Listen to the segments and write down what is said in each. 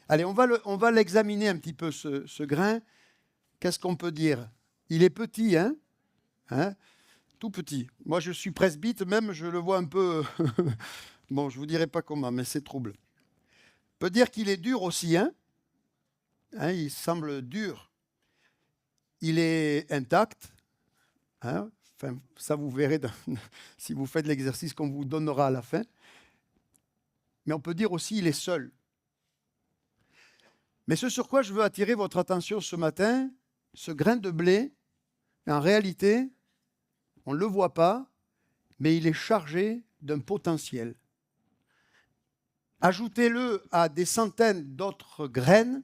Allez, on va l'examiner un petit peu, ce grain. Qu'est-ce qu'on peut dire? Il est petit, hein? Tout petit. Moi, je suis presbyte, même, je le vois un peu... bon, je ne vous dirai pas comment, mais c'est trouble. On peut dire qu'il est dur aussi, il semble dur. Il est intact, hein? Enfin, ça, vous verrez si vous faites l'exercice qu'on vous donnera à la fin. Mais on peut dire aussi qu'il est seul. Mais ce sur quoi je veux attirer votre attention ce matin, ce grain de blé, en réalité, on ne le voit pas, mais il est chargé d'un potentiel. Ajoutez-le à des centaines d'autres graines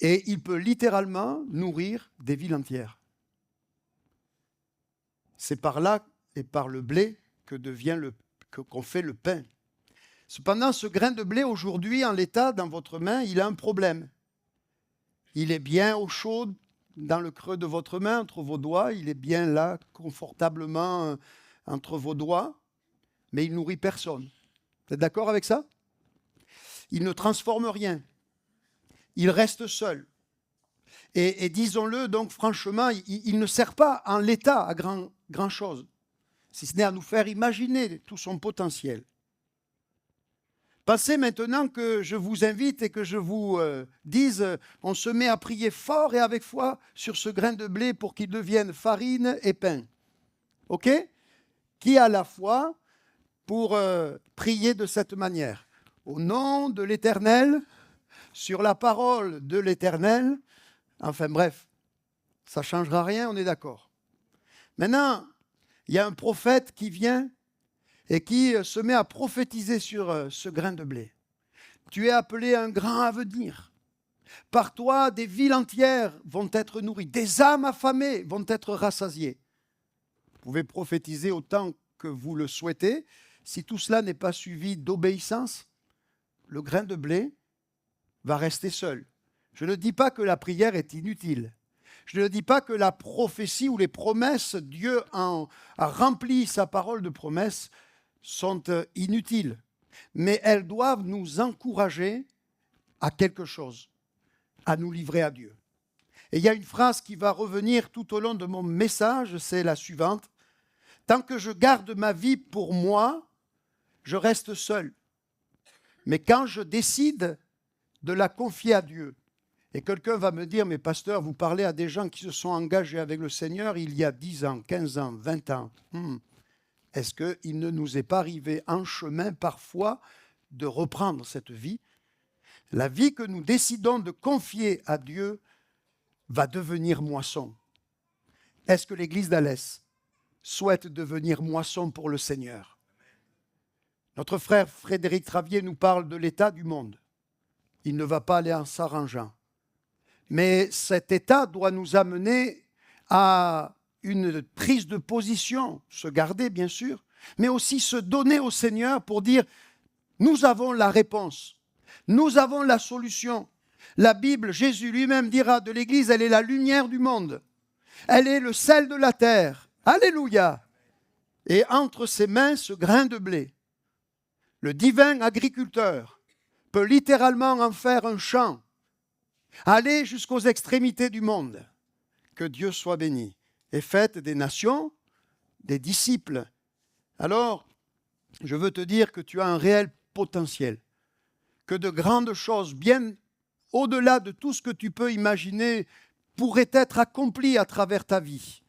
et il peut littéralement nourrir des villes entières. C'est par là et par le blé qu'on fait le pain. Cependant, ce grain de blé aujourd'hui, en l'état, dans votre main, il a un problème. Il est bien au chaud dans le creux de votre main, entre vos doigts. Il est bien là, confortablement entre vos doigts, mais il ne nourrit personne. Vous êtes d'accord avec ça? Il ne transforme rien. Il reste seul. Et disons-le donc franchement, il ne sert pas en l'état à grand-chose, si ce n'est à nous faire imaginer tout son potentiel. Pensez maintenant que je vous invite et que je vous dise, on se met à prier fort et avec foi sur ce grain de blé pour qu'il devienne farine et pain. OK? Qui a la foi pour prier de cette manière? Au nom de l'Éternel, sur la parole de l'Éternel, enfin bref, ça ne changera rien, on est d'accord. Maintenant, il y a un prophète qui vient et qui se met à prophétiser sur ce grain de blé. Tu es appelé à un grand avenir. Par toi, des villes entières vont être nourries, des âmes affamées vont être rassasiées. Vous pouvez prophétiser autant que vous le souhaitez. Si tout cela n'est pas suivi d'obéissance, le grain de blé va rester seul. Je ne dis pas que la prière est inutile. Je ne dis pas que la prophétie ou les promesses, Dieu a rempli sa parole de promesses, sont inutiles. Mais elles doivent nous encourager à quelque chose, à nous livrer à Dieu. Et il y a une phrase qui va revenir tout au long de mon message, c'est la suivante. Tant que je garde ma vie pour moi, je reste seul. Mais quand je décide de la confier à Dieu, et quelqu'un va me dire, mais pasteur, vous parlez à des gens qui se sont engagés avec le Seigneur il y a 10 ans, 15 ans, 20 ans. Est-ce qu'il ne nous est pas arrivé en chemin parfois de reprendre cette vie? La vie que nous décidons de confier à Dieu va devenir moisson. Est-ce que l'Église d'Alès souhaite devenir moisson pour le Seigneur? Notre frère Frédéric Travier nous parle de l'état du monde. Il ne va pas aller en s'arrangeant. Mais cet état doit nous amener à une prise de position, se garder bien sûr, mais aussi se donner au Seigneur pour dire, nous avons la réponse, nous avons la solution. La Bible, Jésus lui-même dira de l'Église, elle est la lumière du monde, elle est le sel de la terre. Alléluia! Et entre ses mains, ce grain de blé, le divin agriculteur peut littéralement en faire un champ, aller jusqu'aux extrémités du monde. Que Dieu soit béni. Et faites des nations, des disciples. Alors, je veux te dire que tu as un réel potentiel, que de grandes choses, bien au-delà de tout ce que tu peux imaginer, pourraient être accomplies à travers ta vie.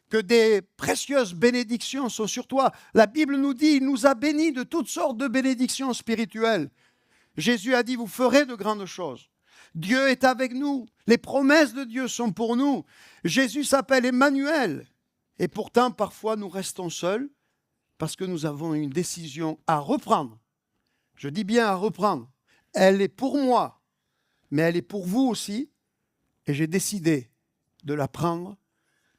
Que des précieuses bénédictions sont sur toi. La Bible nous dit, il nous a bénis de toutes sortes de bénédictions spirituelles. Jésus a dit, vous ferez de grandes choses. Dieu est avec nous. Les promesses de Dieu sont pour nous. Jésus s'appelle Emmanuel. Et pourtant, parfois, nous restons seuls parce que nous avons une décision à reprendre. Je dis bien à reprendre. Elle est pour moi, mais elle est pour vous aussi. Et j'ai décidé de la prendre.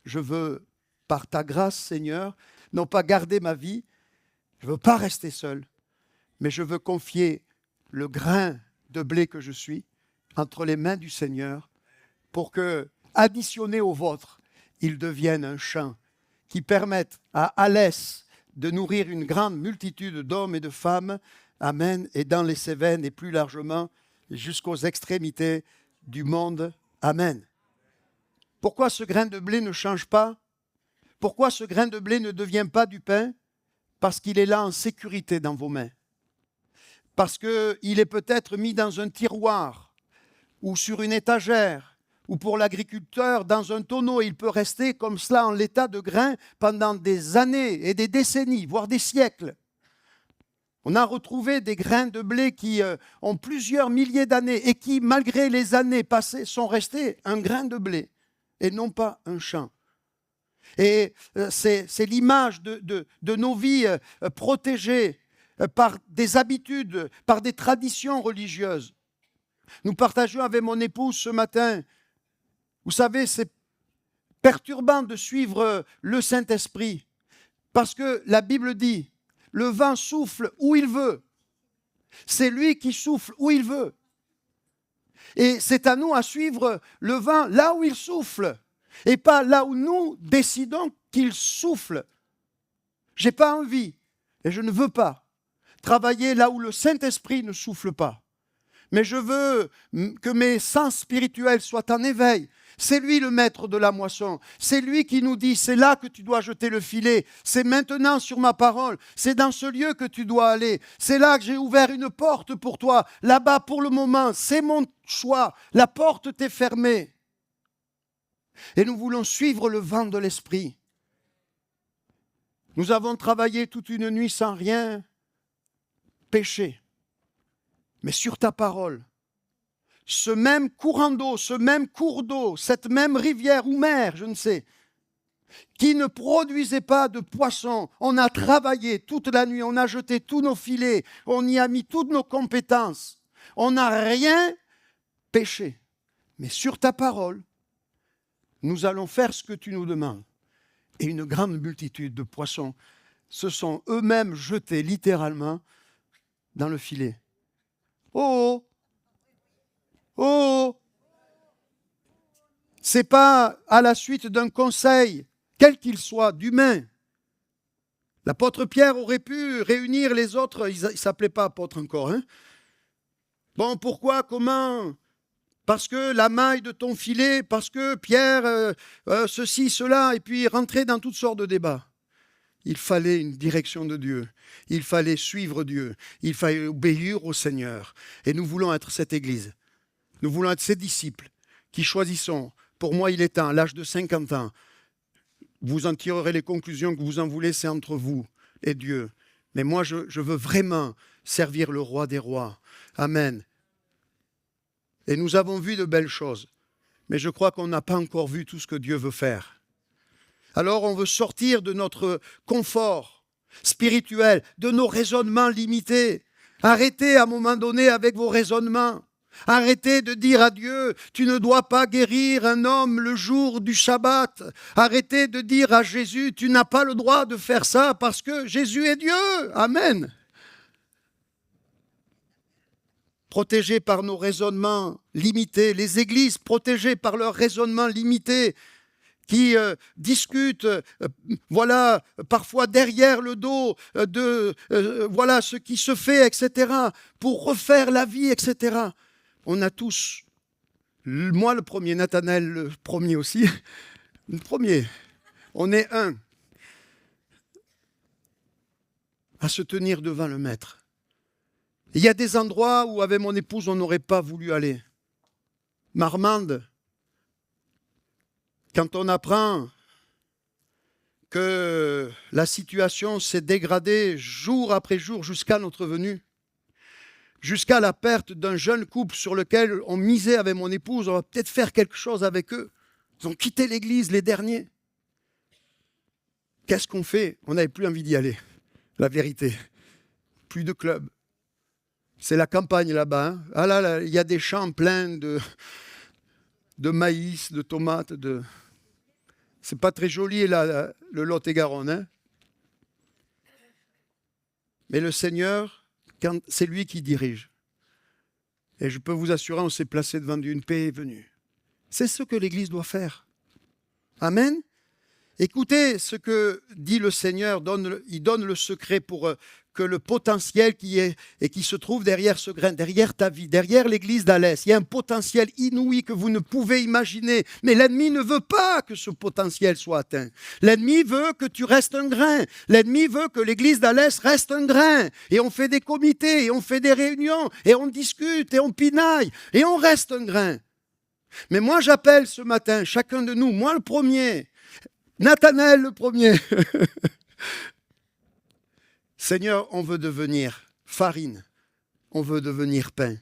Je veux, par ta grâce, Seigneur, non pas garder ma vie. Je ne veux pas rester seul, mais je veux confier le grain de blé que je suis entre les mains du Seigneur pour que, additionné au vôtre, il devienne un champ qui permette à Alès de nourrir une grande multitude d'hommes et de femmes Amen. Et dans les Cévennes et plus largement jusqu'aux extrémités du monde. Amen. Pourquoi ce grain de blé ne change pas? Pourquoi ce grain de blé ne devient pas du pain? Parce qu'il est là en sécurité dans vos mains. Parce qu'il est peut-être mis dans un tiroir ou sur une étagère ou pour l'agriculteur dans un tonneau. Il peut rester comme cela en l'état de grain pendant des années et des décennies, voire des siècles. On a retrouvé des grains de blé qui ont plusieurs milliers d'années et qui, malgré les années passées, sont restés un grain de blé et non pas un champ. Et c'est l'image de nos vies protégées par des habitudes, par des traditions religieuses. Nous partageons avec mon épouse ce matin, vous savez, c'est perturbant de suivre le Saint-Esprit, parce que la Bible dit, le vent souffle où il veut. C'est lui qui souffle où il veut. Et c'est à nous à suivre le vent là où il souffle, et pas là où nous décidons qu'il souffle. Je n'ai pas envie, et je ne veux pas, travailler là où le Saint-Esprit ne souffle pas. Mais je veux que mes sens spirituels soient en éveil. C'est lui le maître de la moisson. C'est lui qui nous dit, c'est là que tu dois jeter le filet. C'est maintenant sur ma parole. C'est dans ce lieu que tu dois aller. C'est là que j'ai ouvert une porte pour toi. Là-bas, pour le moment, c'est mon choix. La porte t'est fermée. Et nous voulons suivre le vent de l'esprit. Nous avons travaillé toute une nuit sans rien pécher. Mais sur ta parole, ce même courant d'eau, ce même cours d'eau, cette même rivière ou mer, je ne sais, qui ne produisait pas de poissons, on a travaillé toute la nuit, on a jeté tous nos filets, on y a mis toutes nos compétences, on n'a rien pêché. Mais sur ta parole, nous allons faire ce que tu nous demandes. Et une grande multitude de poissons se sont eux-mêmes jetés littéralement dans le filet. Oh, oh, c'est pas à la suite d'un conseil, quel qu'il soit, d'humain. L'apôtre Pierre aurait pu réunir les autres, il ne s'appelait pas apôtre encore. Hein? Bon, pourquoi, comment? Parce que la maille de ton filet, parce que Pierre, ceci, cela, et puis rentrer dans toutes sortes de débats. Il fallait une direction de Dieu. Il fallait suivre Dieu. Il fallait obéir au Seigneur. Et nous voulons être cette Église. Nous voulons être ces disciples qui choisissons. Pour moi, il est temps, à l'âge de 50 ans, vous en tirerez les conclusions que vous en voulez, c'est entre vous et Dieu. Mais moi, je veux vraiment servir le roi des rois. Amen. Et nous avons vu de belles choses. Mais je crois qu'on n'a pas encore vu tout ce que Dieu veut faire. Alors on veut sortir de notre confort spirituel, de nos raisonnements limités. Arrêtez à un moment donné avec vos raisonnements. Arrêtez de dire à Dieu, tu ne dois pas guérir un homme le jour du Shabbat. Arrêtez de dire à Jésus, tu n'as pas le droit de faire ça parce que Jésus est Dieu. Amen. Protégés par nos raisonnements limités, les églises protégées par leurs raisonnements limités, qui discutent, voilà, parfois derrière le dos de voilà ce qui se fait, etc., pour refaire la vie, etc. On a tous, moi le premier, Nathanaël le premier aussi, le premier, on est un à se tenir devant le Maître. Il y a des endroits où, avec mon épouse, on n'aurait pas voulu aller. Marmande, quand on apprend que la situation s'est dégradée jour après jour jusqu'à notre venue, jusqu'à la perte d'un jeune couple sur lequel on misait avec mon épouse, on va peut-être faire quelque chose avec eux. Ils ont quitté l'église, les derniers. Qu'est-ce qu'on fait? On n'avait plus envie d'y aller, la vérité. Plus de club. C'est la campagne là-bas. Hein. Ah là, il y a des champs pleins de maïs, de tomates. C'est pas très joli là, le Lot-et-Garonne. Hein. Mais le Seigneur, c'est lui qui dirige. Et je peux vous assurer, on s'est placé devant Dieu, une paix est venue. C'est ce que l'Église doit faire. Amen. Écoutez ce que dit le Seigneur, il donne le secret pour que le potentiel qui se trouve derrière ce grain, derrière ta vie, derrière l'église d'Alès, il y a un potentiel inouï que vous ne pouvez imaginer, mais l'ennemi ne veut pas que ce potentiel soit atteint. L'ennemi veut que tu restes un grain, l'ennemi veut que l'église d'Alès reste un grain, et on fait des comités, et on fait des réunions, et on discute, et on pinaille, et on reste un grain. Mais moi j'appelle ce matin, chacun de nous, moi le premier, Nathanaël le premier, Seigneur, on veut devenir farine, on veut devenir pain.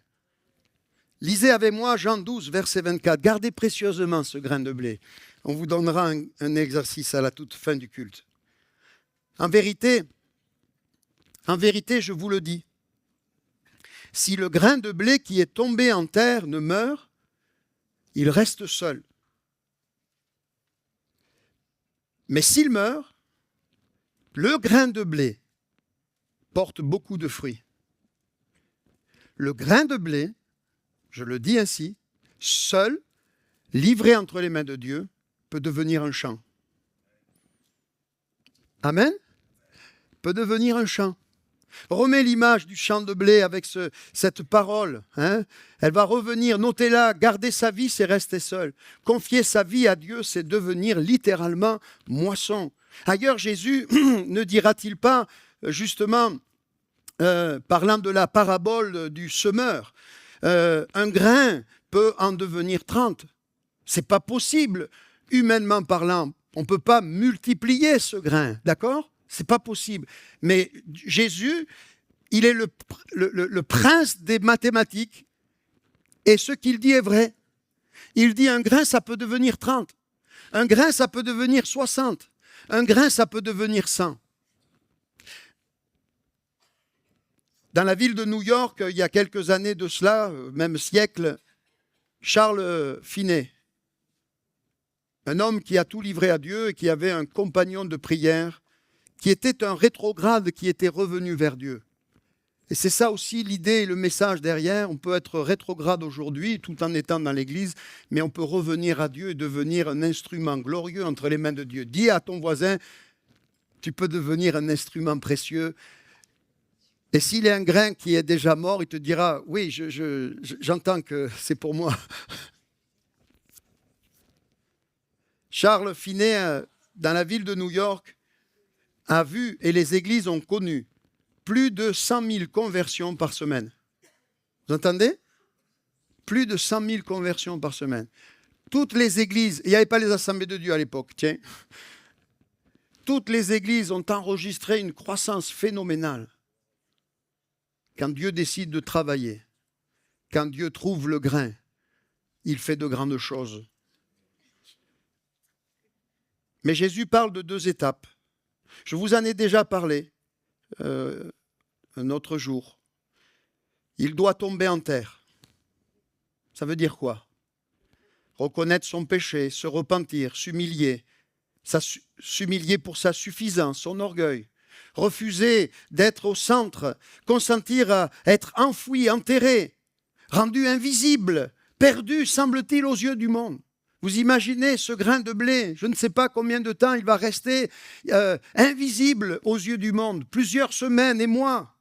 Lisez avec moi Jean 12, verset 24. Gardez précieusement ce grain de blé. On vous donnera un exercice à la toute fin du culte. En vérité, je vous le dis, si le grain de blé qui est tombé en terre ne meurt, il reste seul. Mais s'il meurt, le grain de blé porte beaucoup de fruits. Le grain de blé, je le dis ainsi, seul, livré entre les mains de Dieu, peut devenir un champ. Amen? Peut devenir un champ. Remets l'image du champ de blé avec cette parole. Elle va revenir, notez-la, garder sa vie, c'est rester seul. Confier sa vie à Dieu, c'est devenir littéralement moisson. Ailleurs, Jésus ne dira-t-il pas, justement, parlant de la parabole du semeur, un grain peut en devenir 30. C'est pas possible. Humainement parlant, on ne peut pas multiplier ce grain, d'accord? C'est pas possible. Mais Jésus, il est le prince des mathématiques, et ce qu'il dit est vrai. Il dit un grain, ça peut devenir 30. Un grain, ça peut devenir 60. Un grain, ça peut devenir 100. Dans la ville de New York, il y a quelques années de cela, même siècle, Charles Finney, un homme qui a tout livré à Dieu et qui avait un compagnon de prière, qui était un rétrograde qui était revenu vers Dieu. Et c'est ça aussi l'idée et le message derrière. On peut être rétrograde aujourd'hui tout en étant dans l'église, mais on peut revenir à Dieu et devenir un instrument glorieux entre les mains de Dieu. Dis à ton voisin, tu peux devenir un instrument précieux. Et s'il est un grain qui est déjà mort, il te dira, oui, j'entends que c'est pour moi. Charles Finney, dans la ville de New York, a vu, et les églises ont connu, plus de 100 000 conversions par semaine. Vous entendez? Plus de 100 000 conversions par semaine. Toutes les églises, il n'y avait pas les assemblées de Dieu à l'époque, tiens. Toutes les églises ont enregistré une croissance phénoménale. Quand Dieu décide de travailler, quand Dieu trouve le grain, il fait de grandes choses. Mais Jésus parle de 2 étapes. Je vous en ai déjà parlé un autre jour. Il doit tomber en terre. Ça veut dire quoi? Reconnaître son péché, se repentir, s'humilier. S'humilier pour sa suffisance, son orgueil. Refuser d'être au centre, consentir à être enfoui, enterré, rendu invisible, perdu, semble-t-il, aux yeux du monde. Vous imaginez ce grain de blé, je ne sais pas combien de temps il va rester invisible aux yeux du monde, plusieurs semaines et mois.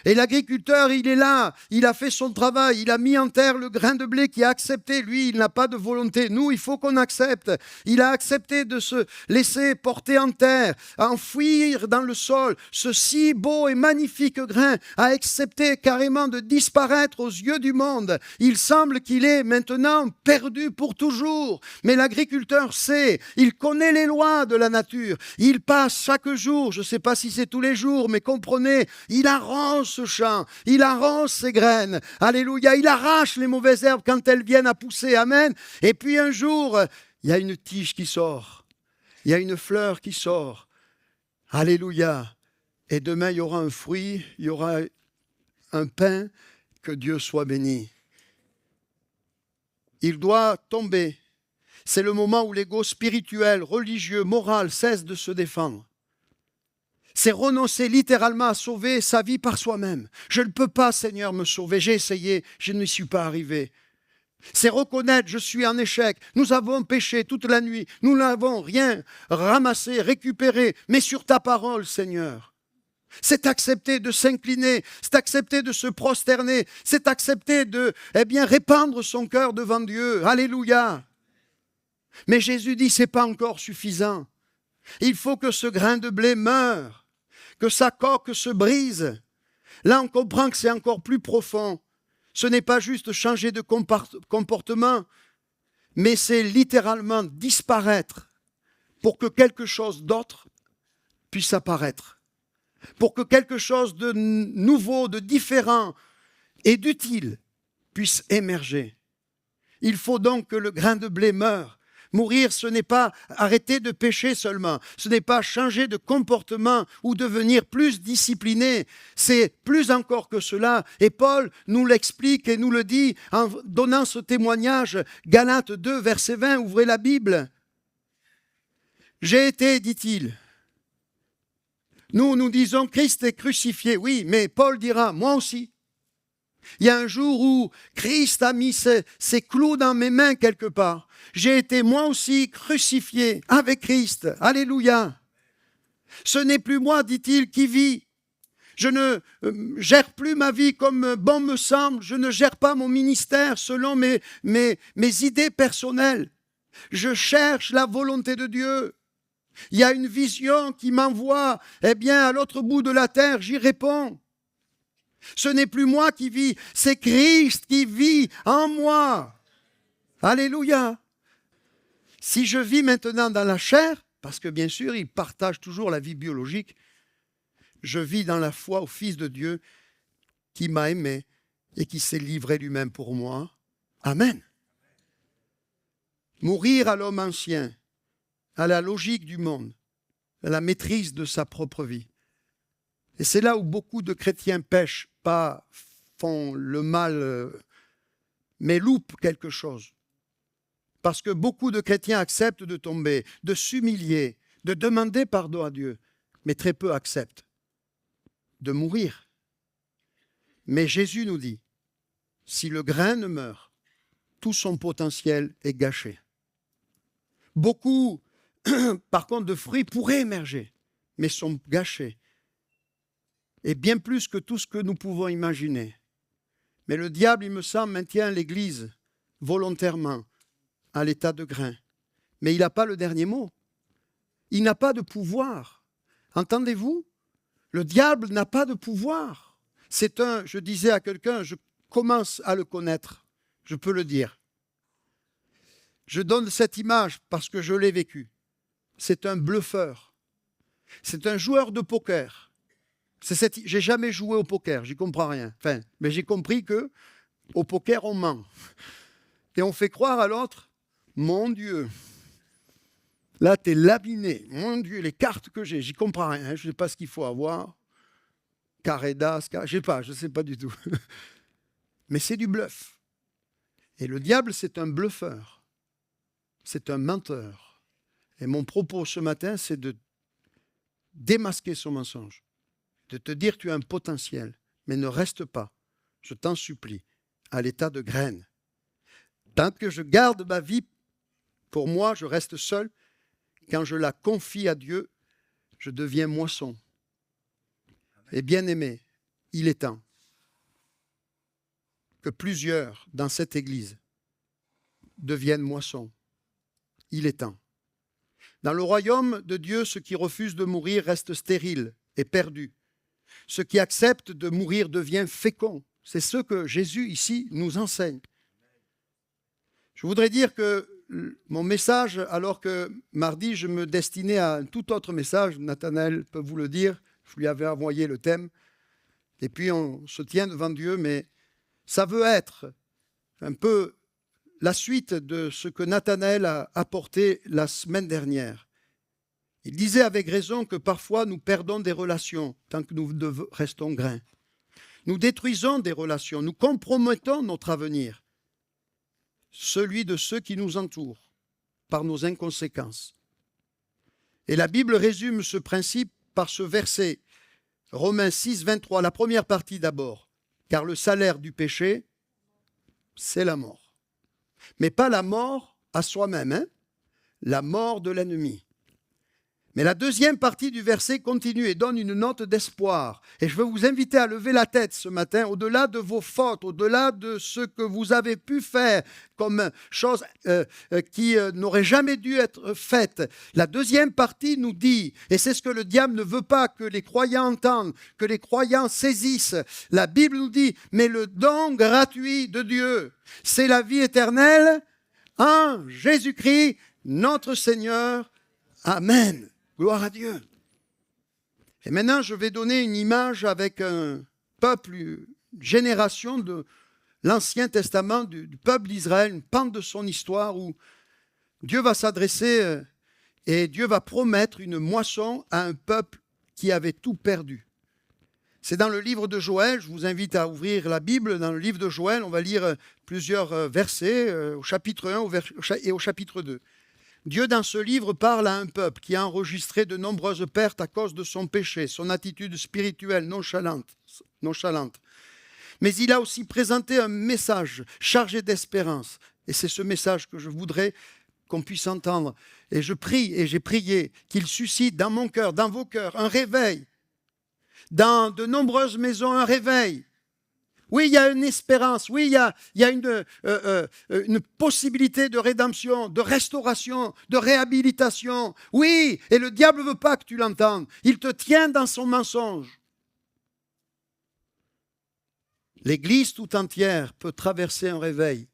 Et l'agriculteur, il est là, il a fait son travail, il a mis en terre le grain de blé qui a accepté. Lui, il n'a pas de volonté. Nous, il faut qu'on accepte. Il a accepté de se laisser porter en terre, enfouir dans le sol. Ce si beau et magnifique grain a accepté carrément de disparaître aux yeux du monde. Il semble qu'il est maintenant perdu pour toujours. Mais l'agriculteur sait, il connaît les lois de la nature. Il passe chaque jour, je ne sais pas si c'est tous les jours, mais comprenez, il arrose ce champ, il arrose ses graines, alléluia, il arrache les mauvaises herbes quand elles viennent à pousser, amen. Et puis un jour, il y a une tige qui sort, il y a une fleur qui sort, alléluia. Et demain, il y aura un fruit, il y aura un pain, que Dieu soit béni. Il doit tomber. C'est le moment où l'ego spirituel, religieux, moral cesse de se défendre. C'est renoncer littéralement à sauver sa vie par soi-même. Je ne peux pas, Seigneur, me sauver. J'ai essayé, je n'y suis pas arrivé. C'est reconnaître, je suis en échec. Nous avons péché toute la nuit. Nous n'avons rien ramassé, récupéré. Mais sur ta parole, Seigneur. C'est accepter de s'incliner. C'est accepter de se prosterner. C'est accepter de, répandre son cœur devant Dieu. Alléluia. Mais Jésus dit, c'est pas encore suffisant. Il faut que ce grain de blé meure. Que sa coque se brise. Là, on comprend que c'est encore plus profond. Ce n'est pas juste changer de comportement, mais c'est littéralement disparaître pour que quelque chose d'autre puisse apparaître, pour que quelque chose de nouveau, de différent et d'utile puisse émerger. Il faut donc que le grain de blé meure. Mourir, ce n'est pas arrêter de pécher seulement, ce n'est pas changer de comportement ou devenir plus discipliné, c'est plus encore que cela. Et Paul nous l'explique et nous le dit en donnant ce témoignage, Galates 2, verset 20, ouvrez la Bible. J'ai été, dit-il, nous disons Christ est crucifié, oui, mais Paul dira, moi aussi. Il y a un jour où Christ a mis ses clous dans mes mains quelque part. J'ai été moi aussi crucifié avec Christ. Alléluia. Ce n'est plus moi, dit-il, qui vis. Je ne gère plus ma vie comme bon me semble. Je ne gère pas mon ministère selon mes idées personnelles. Je cherche la volonté de Dieu. Il y a une vision qui m'envoie, à l'autre bout de la terre, j'y réponds. Ce n'est plus moi qui vis, c'est Christ qui vit en moi. Alléluia. Si je vis maintenant dans la chair, parce que bien sûr, il partage toujours la vie biologique, je vis dans la foi au Fils de Dieu qui m'a aimé et qui s'est livré lui-même pour moi. Amen. Mourir à l'homme ancien, à la logique du monde, à la maîtrise de sa propre vie. Et c'est là où beaucoup de chrétiens pêchent, pas font le mal, mais loupent quelque chose. Parce que beaucoup de chrétiens acceptent de tomber, de s'humilier, de demander pardon à Dieu, mais très peu acceptent de mourir. Mais Jésus nous dit, si le grain ne meurt, tout son potentiel est gâché. Beaucoup, par contre, de fruits pourraient émerger, mais sont gâchés. Et bien plus que tout ce que nous pouvons imaginer. Mais le diable, il me semble, maintient l'Église volontairement à l'état de grain. Mais il n'a pas le dernier mot. Il n'a pas de pouvoir. Entendez-vous? Le diable n'a pas de pouvoir. Je disais à quelqu'un, je commence à le connaître. Je peux le dire. Je donne cette image parce que je l'ai vécu. C'est un bluffeur. C'est un joueur de poker. J'ai jamais joué au poker, j'y comprends rien. Mais j'ai compris que au poker, on ment. Et on fait croire à l'autre, mon Dieu, là, t'es laminé. Mon Dieu, les cartes que j'ai, j'y comprends rien. Je ne sais pas ce qu'il faut avoir. Carré d'as, je ne sais pas du tout. Mais c'est du bluff. Et le diable, c'est un bluffeur. C'est un menteur. Et mon propos ce matin, c'est de démasquer son mensonge. De te dire que tu as un potentiel, mais ne reste pas, je t'en supplie, à l'état de graine. Tant que je garde ma vie, pour moi, je reste seul. Quand je la confie à Dieu, je deviens moisson. Et bien aimé, il est temps que plusieurs dans cette Église deviennent moissons. Il est temps. Dans le royaume de Dieu, ceux qui refusent de mourir restent stériles et perdus. Ce qui accepte de mourir devient fécond. C'est ce que Jésus ici nous enseigne. Je voudrais dire que mon message, alors que mardi je me destinais à un tout autre message, Nathanaël peut vous le dire, je lui avais envoyé le thème, et puis on se tient devant Dieu, mais ça veut être un peu la suite de ce que Nathanaël a apporté la semaine dernière. Il disait avec raison que parfois nous perdons des relations tant que nous restons grains. Nous détruisons des relations, nous compromettons notre avenir, celui de ceux qui nous entourent, par nos inconséquences. Et la Bible résume ce principe par ce verset, Romains 6, 23, la première partie d'abord. Car le salaire du péché, c'est la mort. Mais pas la mort à soi-même, hein? La mort de l'ennemi. Mais la deuxième partie du verset continue et donne une note d'espoir. Et je veux vous inviter à lever la tête ce matin, au-delà de vos fautes, au-delà de ce que vous avez pu faire comme chose qui n'aurait jamais dû être faite. La deuxième partie nous dit, et c'est ce que le diable ne veut pas que les croyants entendent, que les croyants saisissent. La Bible nous dit, mais le don gratuit de Dieu, c'est la vie éternelle en Jésus-Christ, notre Seigneur. Amen. Gloire à Dieu. Et maintenant, je vais donner une image avec un peuple, une génération de l'Ancien Testament, du peuple d'Israël, une pente de son histoire où Dieu va s'adresser et Dieu va promettre une moisson à un peuple qui avait tout perdu. C'est dans le livre de Joël, je vous invite à ouvrir la Bible, dans le livre de Joël, on va lire plusieurs versets au chapitre 1 et au chapitre 2. Dieu, dans ce livre, parle à un peuple qui a enregistré de nombreuses pertes à cause de son péché, son attitude spirituelle nonchalante. Mais il a aussi présenté un message chargé d'espérance. Et c'est ce message que je voudrais qu'on puisse entendre. Et je prie, et j'ai prié, qu'il suscite dans mon cœur, dans vos cœurs, un réveil. Dans de nombreuses maisons, un réveil. Oui, il y a une espérance, oui, il y a une possibilité de rédemption, de restauration, de réhabilitation. Oui, et le diable ne veut pas que tu l'entendes. Il te tient dans son mensonge. L'Église tout entière peut traverser un réveil.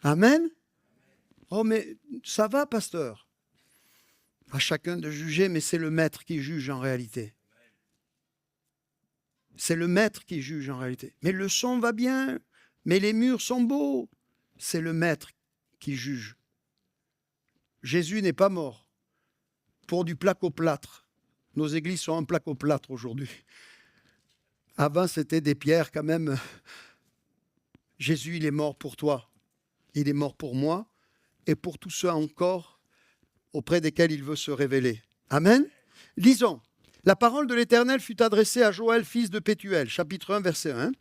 Amen. Oh, mais ça va, pasteur. À chacun de juger, mais c'est le maître qui juge en réalité. C'est le maître qui juge en réalité. Mais le son va bien, mais les murs sont beaux. C'est le maître qui juge. Jésus n'est pas mort pour du placo-plâtre. Nos églises sont en placo-plâtre aujourd'hui. Avant, c'était des pierres quand même. Jésus, il est mort pour toi. Il est mort pour moi et pour tous ceux encore auprès desquels il veut se révéler. Amen. Lisons. La parole de l'Éternel fut adressée à Joël, fils de Pétuel, chapitre 1, verset 1.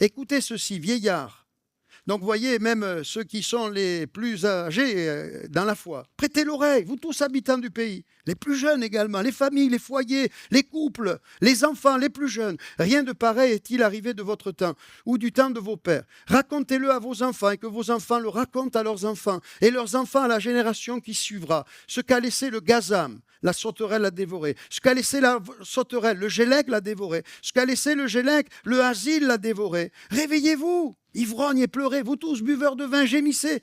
Écoutez ceci, vieillards. Donc, vous voyez, même ceux qui sont les plus âgés dans la foi. Prêtez l'oreille, vous tous habitants du pays. Les plus jeunes également, les familles, les foyers, les couples, les enfants, les plus jeunes. Rien de pareil est-il arrivé de votre temps ou du temps de vos pères. Racontez-le à vos enfants et que vos enfants le racontent à leurs enfants et leurs enfants à la génération qui suivra. Ce qu'a laissé le gazam, la sauterelle l'a dévoré. Ce qu'a laissé la sauterelle, le gélec l'a dévoré. Ce qu'a laissé le gélec, le asile l'a dévoré. Réveillez-vous, ivrognes et pleurez, vous tous buveurs de vin, gémissez.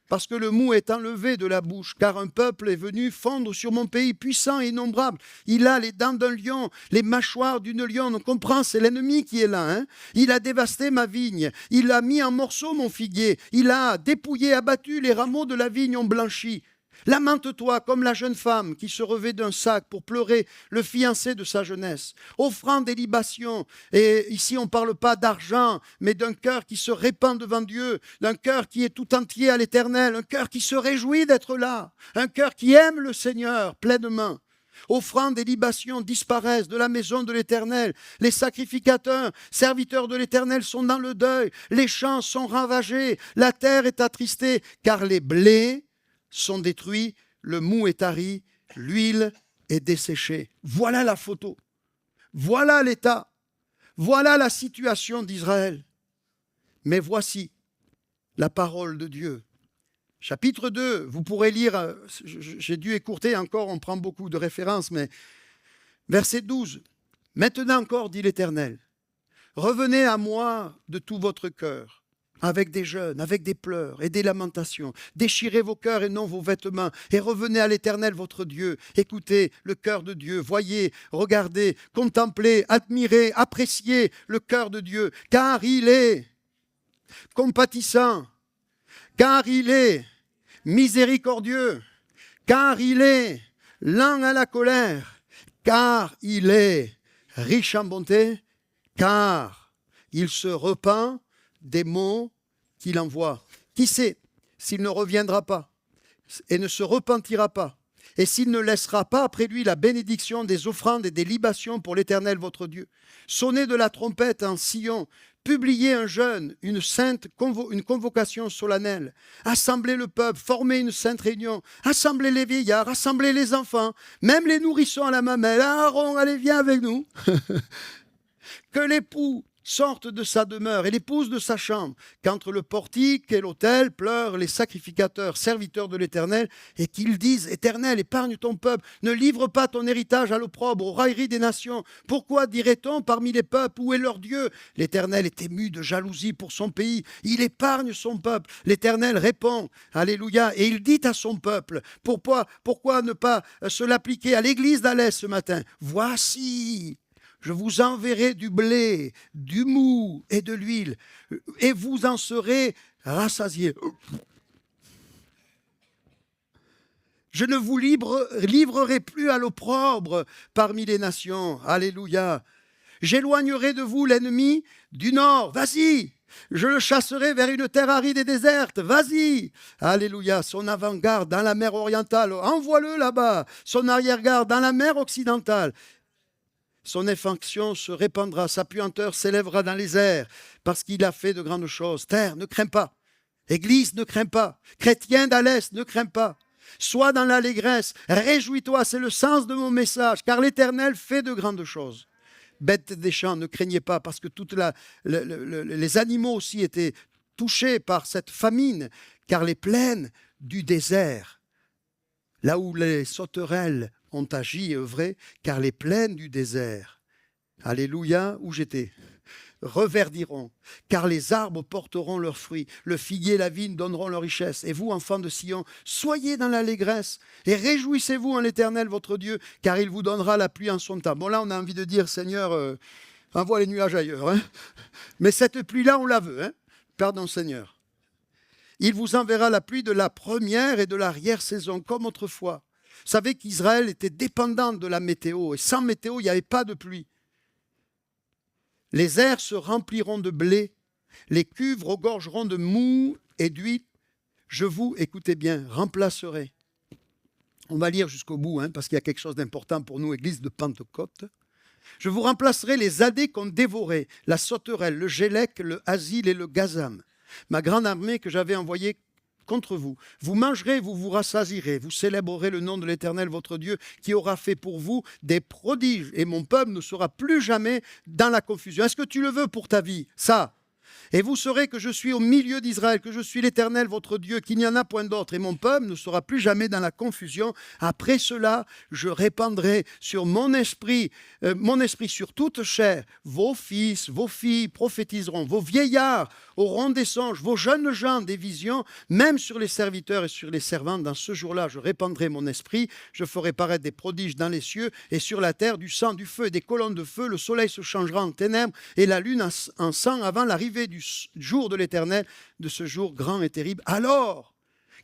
Parce que le mou est enlevé de la bouche, car un peuple est venu fondre sur mon pays puissant et innombrable. Il a les dents d'un lion, les mâchoires d'une lionne. On comprend, c'est l'ennemi qui est là. Hein. Il a dévasté ma vigne, il a mis en morceaux mon figuier, il a dépouillé, abattu, les rameaux de la vigne ont blanchi. Lamente-toi comme la jeune femme qui se revêt d'un sac pour pleurer le fiancé de sa jeunesse, offrant des libations. Et ici, on ne parle pas d'argent, mais d'un cœur qui se répand devant Dieu, d'un cœur qui est tout entier à l'Éternel, un cœur qui se réjouit d'être là, un cœur qui aime le Seigneur pleinement. Offrant des libations disparaissent de la maison de l'Éternel. Les sacrificateurs, serviteurs de l'Éternel, sont dans le deuil. Les champs sont ravagés. La terre est attristée, car les blés sont détruits, le mou est tari, l'huile est desséchée. Voilà la photo. Voilà l'état. Voilà la situation d'Israël. Mais voici la parole de Dieu. Chapitre 2, vous pourrez lire, j'ai dû écourter encore, on prend beaucoup de références, mais verset 12. Maintenant encore, dit l'Éternel, revenez à moi de tout votre cœur, avec des jeûnes, avec des pleurs et des lamentations. Déchirez vos cœurs et non vos vêtements, et revenez à l'Éternel votre Dieu. Écoutez le cœur de Dieu, voyez, regardez, contemplez, admirez, appréciez le cœur de Dieu, car il est compatissant, car il est miséricordieux, car il est lent à la colère, car il est riche en bonté, car il se repent des mots qu'il envoie. Qui sait s'il ne reviendra pas et ne se repentira pas et s'il ne laissera pas après lui la bénédiction des offrandes et des libations pour l'Éternel votre Dieu. Sonnez de la trompette en Sion, publiez un jeûne, une convocation solennelle, assemblez le peuple, formez une sainte réunion, assemblez les vieillards, assemblez les enfants, même les nourrissons à la mamelle. Aaron, allez, viens avec nous. Que l'époux sorte de sa demeure et l'épouse de sa chambre, qu'entre le portique et l'autel pleurent les sacrificateurs, serviteurs de l'Éternel, et qu'ils disent, Éternel, épargne ton peuple, ne livre pas ton héritage à l'opprobre, aux railleries des nations. Pourquoi dirait-on parmi les peuples, où est leur Dieu? L'Éternel est ému de jalousie pour son pays, il épargne son peuple. L'Éternel répond, alléluia, et il dit à son peuple, pourquoi ne pas se l'appliquer à l'église d'Alès ce matin? Voici, je vous enverrai du blé, du mou et de l'huile, et vous en serez rassasiés. Je ne vous livrerai plus à l'opprobre parmi les nations. Alléluia. J'éloignerai de vous l'ennemi du nord. Vas-y. Je le chasserai vers une terre aride et déserte. Vas-y. Alléluia. Son avant-garde dans la mer orientale. Envoie-le là-bas. Son arrière-garde dans la mer occidentale. Son effraction se répandra, sa puanteur s'élèvera dans les airs, parce qu'il a fait de grandes choses. Terre, ne crains pas. Église, ne crains pas. Chrétien d'Alès, ne crains pas. Sois dans l'allégresse, réjouis-toi, c'est le sens de mon message, car l'Éternel fait de grandes choses. Bêtes des champs, ne craignez pas, parce que les animaux aussi étaient touchés par cette famine, car les plaines du désert, là où les sauterelles ont agi et œuvré, car les plaines du désert, alléluia, où j'étais, reverdiront, car les arbres porteront leurs fruits, le figuier et la vigne donneront leur richesse. Et vous, enfants de Sion, soyez dans l'allégresse et réjouissez-vous en l'Éternel votre Dieu, car il vous donnera la pluie en son temps. Bon, là, on a envie de dire, Seigneur, envoie les nuages ailleurs. Hein. Mais cette pluie-là, on la veut. Hein. Pardon, Seigneur. Il vous enverra la pluie de la première et de l'arrière-saison, comme autrefois. Vous savez qu'Israël était dépendant de la météo, et sans météo, il n'y avait pas de pluie. Les airs se rempliront de blé, les cuves regorgeront de mou et d'huile. Je vous, écoutez bien, remplacerai. On va lire jusqu'au bout, hein, parce qu'il y a quelque chose d'important pour nous, Église de Pentecôte. Je vous remplacerai les adés qu'ont dévorés, la sauterelle, le gélec, le asile et le gazam, ma grande armée que j'avais envoyée contre vous. Vous mangerez, vous vous rassasierez, vous célébrerez le nom de l'Éternel votre Dieu qui aura fait pour vous des prodiges et mon peuple ne sera plus jamais dans la confusion. Est-ce que tu le veux pour ta vie? Ça. Et vous saurez que je suis au milieu d'Israël, que je suis l'Éternel votre Dieu, qu'il n'y en a point d'autre. Et mon peuple ne sera plus jamais dans la confusion. Après cela, je répandrai sur mon esprit sur toute chair. Vos fils, vos filles prophétiseront, vos vieillards auront des songes, vos jeunes gens des visions, même sur les serviteurs et sur les servantes. Dans ce jour-là, je répandrai mon esprit, je ferai paraître des prodiges dans les cieux et sur la terre, du sang, du feu et des colonnes de feu. Le soleil se changera en ténèbres et la lune en sang avant l'arrivée du jour de l'Éternel, de ce jour grand et terrible. Alors,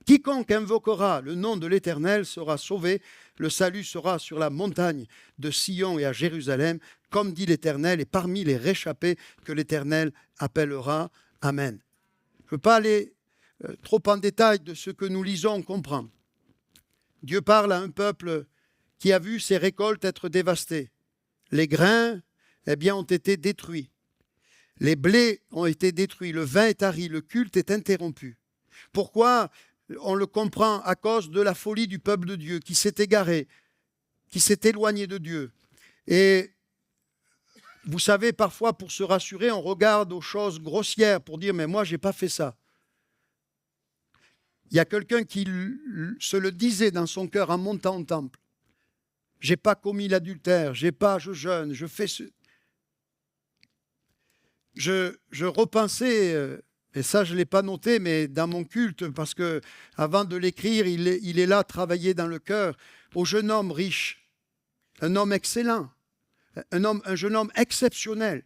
quiconque invoquera le nom de l'Éternel sera sauvé. Le salut sera sur la montagne de Sion et à Jérusalem, comme dit l'Éternel, et parmi les réchappés que l'Éternel appellera. Amen. Je ne veux pas aller trop en détail de ce que nous lisons, on comprend. Dieu parle à un peuple qui a vu ses récoltes être dévastées. Les grains, ont été détruits. Les blés ont été détruits, le vin est tari, le culte est interrompu. Pourquoi? On le comprend à cause de la folie du peuple de Dieu qui s'est égaré, qui s'est éloigné de Dieu. Et vous savez, parfois, pour se rassurer, on regarde aux choses grossières pour dire « mais moi, je n'ai pas fait ça ». Il y a quelqu'un qui se le disait dans son cœur en montant au temple. « Je n'ai pas commis l'adultère, je jeûne, je fais ce... » Je repensais, et ça je ne l'ai pas noté, mais dans mon culte, parce que avant de l'écrire, il est là, travaillé dans le cœur, au jeune homme riche, un homme excellent, un jeune homme exceptionnel.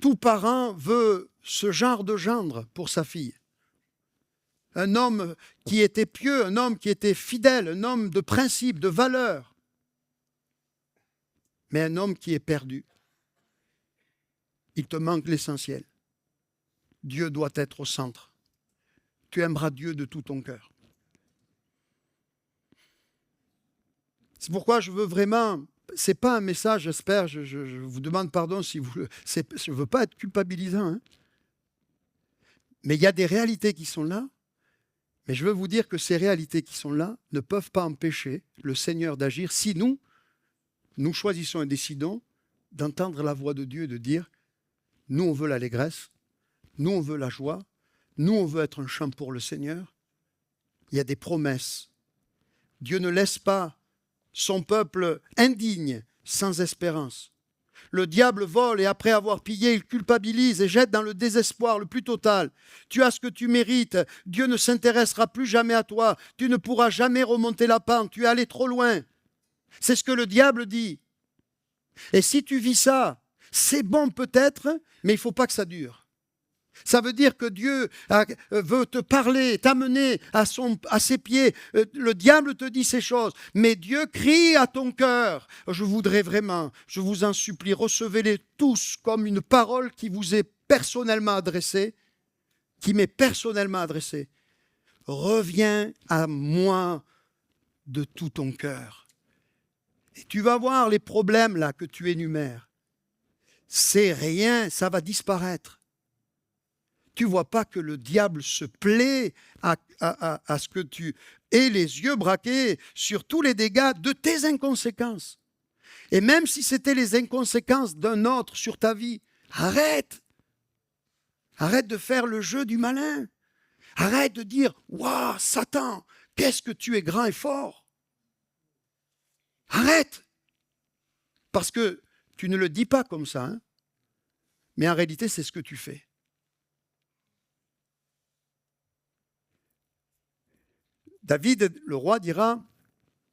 Tout parent veut ce genre de gendre pour sa fille. Un homme qui était pieux, un homme qui était fidèle, un homme de principe, de valeur, mais un homme qui est perdu. Il te manque l'essentiel. Dieu doit être au centre. Tu aimeras Dieu de tout ton cœur. C'est pourquoi je veux vraiment, c'est pas un message, j'espère, je vous demande pardon si vous le... Je ne veux pas être culpabilisant, hein. Mais il y a des réalités qui sont là, mais je veux vous dire que ces réalités qui sont là ne peuvent pas empêcher le Seigneur d'agir si nous choisissons et décidons d'entendre la voix de Dieu et de dire, nous on veut l'allégresse, nous on veut la joie, nous on veut être un chant pour le Seigneur. Il y a des promesses. Dieu ne laisse pas son peuple indigne, sans espérance. Le diable vole et après avoir pillé, il culpabilise et jette dans le désespoir le plus total. Tu as ce que tu mérites, Dieu ne s'intéressera plus jamais à toi, tu ne pourras jamais remonter la pente, tu es allé trop loin. C'est ce que le diable dit. Et si tu vis ça, c'est bon peut-être, mais il ne faut pas que ça dure. Ça veut dire que Dieu veut te parler, t'amener à ses pieds. Le diable te dit ces choses, mais Dieu crie à ton cœur. Je voudrais vraiment, je vous en supplie, recevez-les tous comme une parole qui vous est personnellement adressée, qui m'est personnellement adressée. Reviens à moi de tout ton cœur. Et tu vas voir les problèmes là que tu énumères. C'est rien, ça va disparaître. Tu ne vois pas que le diable se plaît à ce que tu aies les yeux braqués sur tous les dégâts de tes inconséquences. Et même si c'était les inconséquences d'un autre sur ta vie, arrête. Arrête de faire le jeu du malin. Arrête de dire « Waouh, Satan, qu'est-ce que tu es grand et fort !» Arrête. Parce que tu ne le dis pas comme ça, hein, mais en réalité, c'est ce que tu fais. David, le roi, dira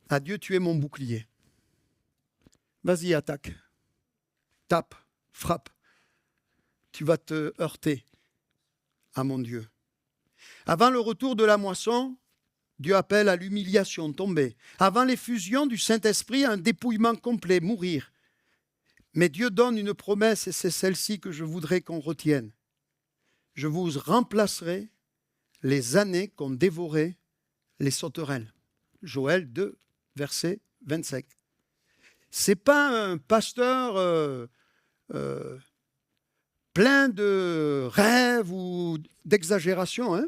à Dieu, tu es mon bouclier. Vas-y, attaque. Tape, frappe. Tu vas te heurter à mon Dieu. Avant le retour de la moisson, Dieu appelle à l'humiliation, tomber. Avant l'effusion du Saint-Esprit, un dépouillement complet, mourir. Mais Dieu donne une promesse et c'est celle-ci que je voudrais qu'on retienne. Je vous remplacerai les années qu'ont dévoré les sauterelles. Joël 2, verset 25. C'est pas un pasteur plein de rêves ou d'exagération, hein?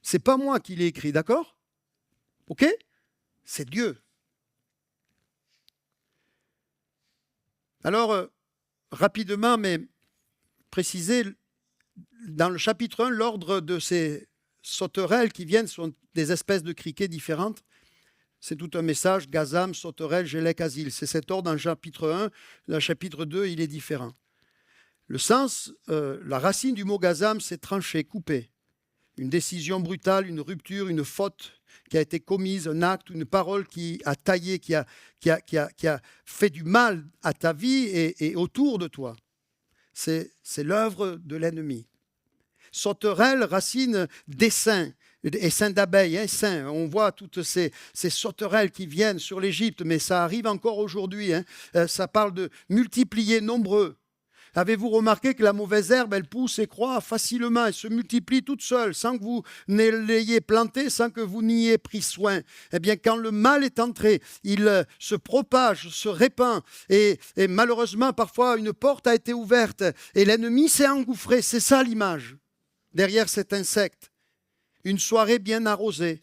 C'est pas moi qui l'ai écrit, d'accord? Ok? C'est Dieu. Alors, rapidement, mais préciser, dans le chapitre 1, l'ordre de ces sauterelles qui viennent sont des espèces de criquets différentes. C'est tout un message, gazam, sauterelle, gélec, asile. C'est cet ordre dans le chapitre 1. Dans le chapitre 2, il est différent. Le sens, la racine du mot gazam, c'est trancher, couper. Une décision brutale, une rupture, une faute qui a été commise, un acte, une parole qui a taillé, qui a fait du mal à ta vie et autour de toi. C'est l'œuvre de l'ennemi. Sauterelle, racine d'essaim, essaim d'abeilles, essaim. On voit toutes ces sauterelles qui viennent sur l'Égypte, mais ça arrive encore aujourd'hui. Ça parle de multiplier nombreux. Avez-vous remarqué que la mauvaise herbe, elle pousse et croît facilement, elle se multiplie toute seule, sans que vous ne l'ayez plantée, sans que vous n'y ayez pris soin. Eh bien, quand le mal est entré, il se propage, se répand, et malheureusement, parfois, une porte a été ouverte, et l'ennemi s'est engouffré. C'est ça l'image, derrière cet insecte. Une soirée bien arrosée,